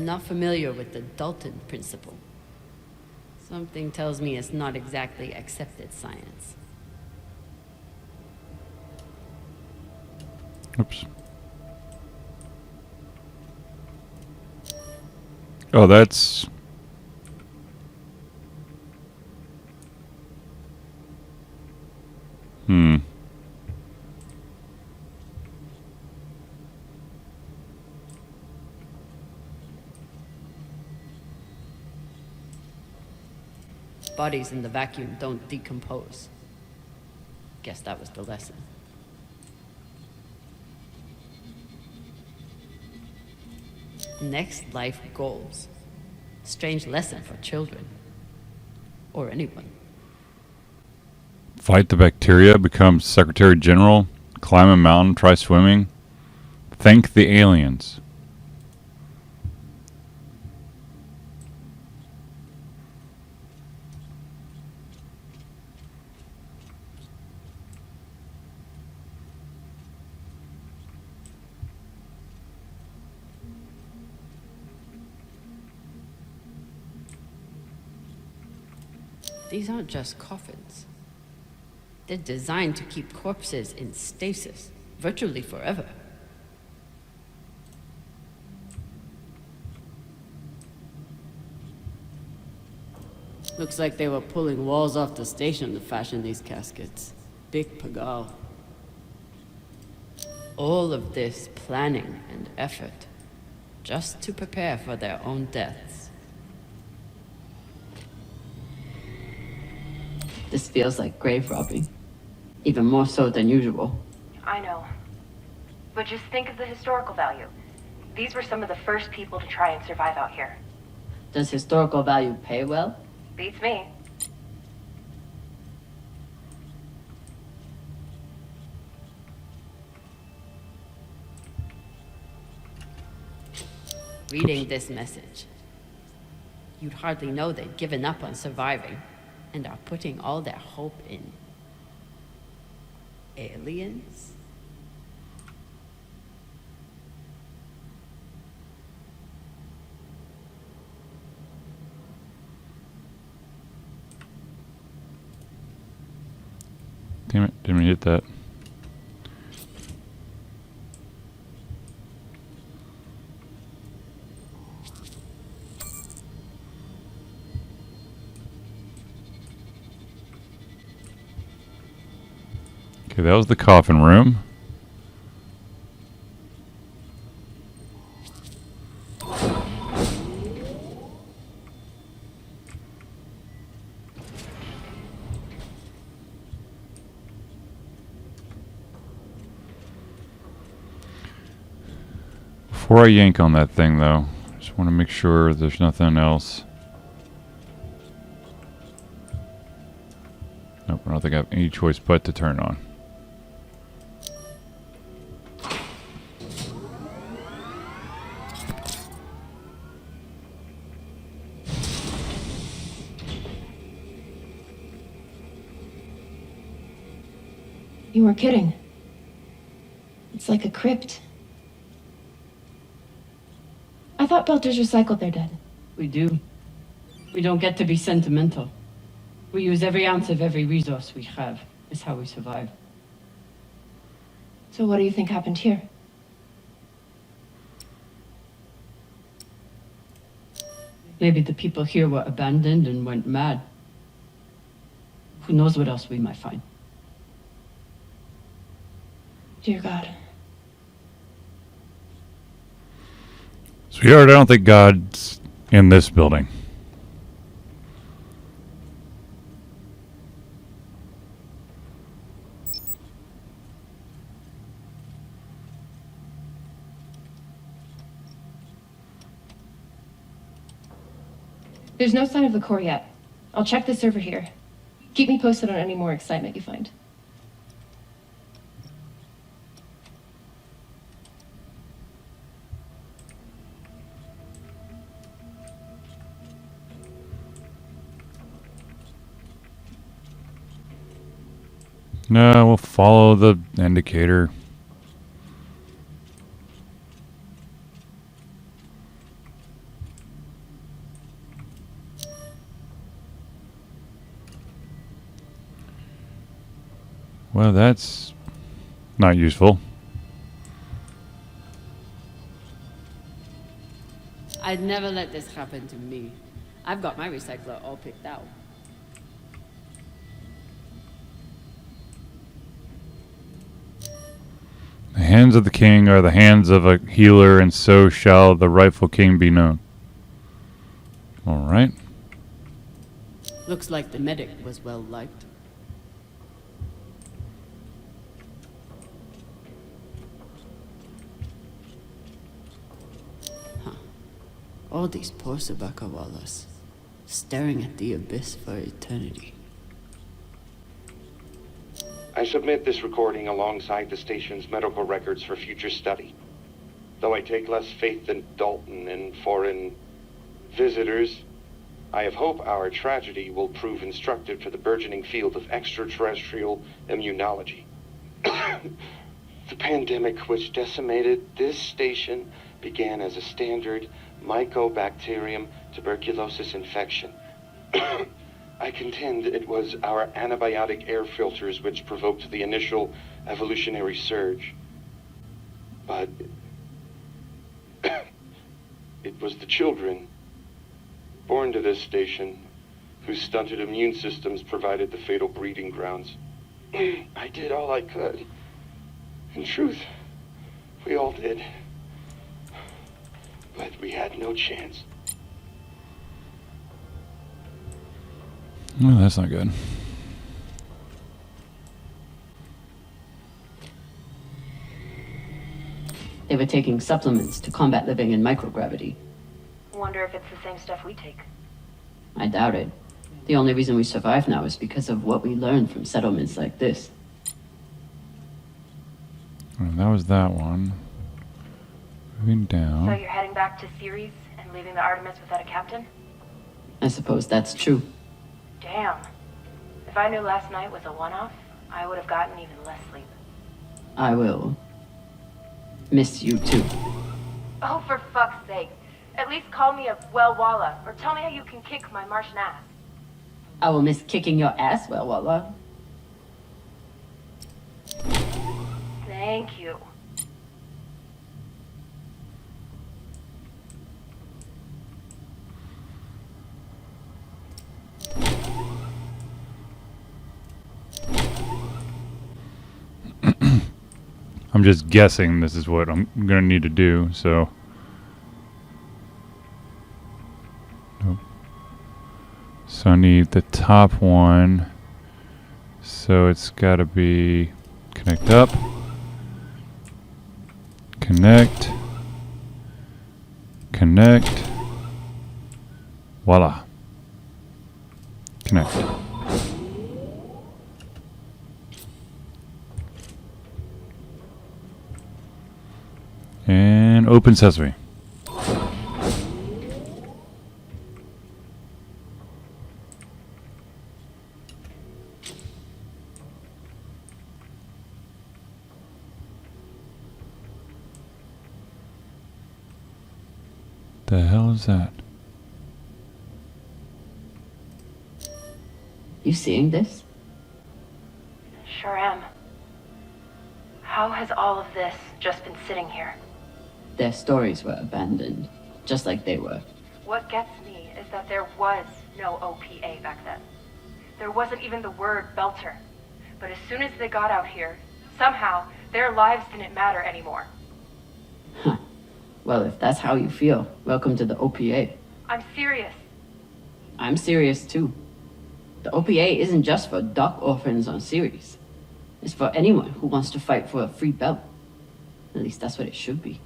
I'm not familiar with the Dalton principle. Something tells me it's not exactly accepted science. Oops. Oh, that's... Bodies in the vacuum don't decompose. Guess that was the lesson. Next life goals. Strange lesson for children. Or anyone. Fight the bacteria, become Secretary General, climb a mountain, try swimming. Thank the aliens. These aren't just coffins. They're designed to keep corpses in stasis, virtually forever. Looks like they were pulling walls off the station to fashion these caskets. Big pagal. All of this planning and effort, just to prepare for their own deaths. This feels like grave robbing. Even more so than usual. I know. But just think of the historical value. These were some of the first people to try and survive out here. Does historical value pay well? Beats me. Reading this message, you'd hardly know they'd given up on surviving and are putting all their hope in aliens? Damn it, didn't hit that. Okay, that was the coffin room. Before I yank on that thing, though, I just want to make sure there's nothing else. Nope, I don't think I have any choice but to turn on. You were kidding. It's like a crypt. I thought Belters recycled their dead. We do. We don't get to be sentimental. We use every ounce of every resource we have. It's how we survive. So what do you think happened here? Maybe the people here were abandoned and went mad. Who knows what else we might find. Dear God. Sweetheart, I don't think God's in this building. There's no sign of the core yet. I'll check the server here. Keep me posted on any more excitement you find. No, we'll follow the indicator. Well, that's not useful. I'd never let this happen to me. I've got my recycler all picked out. The hands of the king are the hands of a healer, and so shall the rightful king be known. All right. Looks like the medic was well liked. All these poor Sabakawalas, staring at the abyss for eternity. I submit this recording alongside the station's medical records for future study. Though I take less faith than Dalton in foreign visitors, I have hope our tragedy will prove instructive to the burgeoning field of extraterrestrial immunology. The pandemic which decimated this station began as a standard Mycobacterium tuberculosis infection. I contend it was our antibiotic air filters which provoked the initial evolutionary surge. But it was the children born to this station whose stunted immune systems provided the fatal breeding grounds. I did all I could. In truth, we all did. But we had no chance. Well, that's not good. They were taking supplements to combat living in microgravity. Wonder if it's the same stuff we take. I doubt it. The only reason we survive now is because of what we learned from settlements like this. Well, that was that one. Moving down. So you're heading back to Ceres and leaving the Artemis without a captain? I suppose that's true. Damn. If I knew last night was a one-off, I would have gotten even less sleep. I will miss you too. Oh, for fuck's sake. At least call me a well-walla, or tell me how you can kick my Martian ass. I will miss kicking your ass, well, Walla. Thank you. I'm just guessing this is what I'm going to need to do, so. Nope. So I need the top one. So it's got to be connect up. Connect. Connect. Voila. Connect. And open sesame. The hell is that? You seeing this? Sure am. How has all of this just been sitting here? Their stories were abandoned, just like they were. What gets me is that there was no OPA back then. There wasn't even the word Belter. But as soon as they got out here, somehow their lives didn't matter anymore. Huh. Well, if that's how you feel, welcome to the OPA. I'm serious. I'm serious too. The OPA isn't just for dock orphans on Ceres. It's for anyone who wants to fight for a free belt. At least that's what it should be.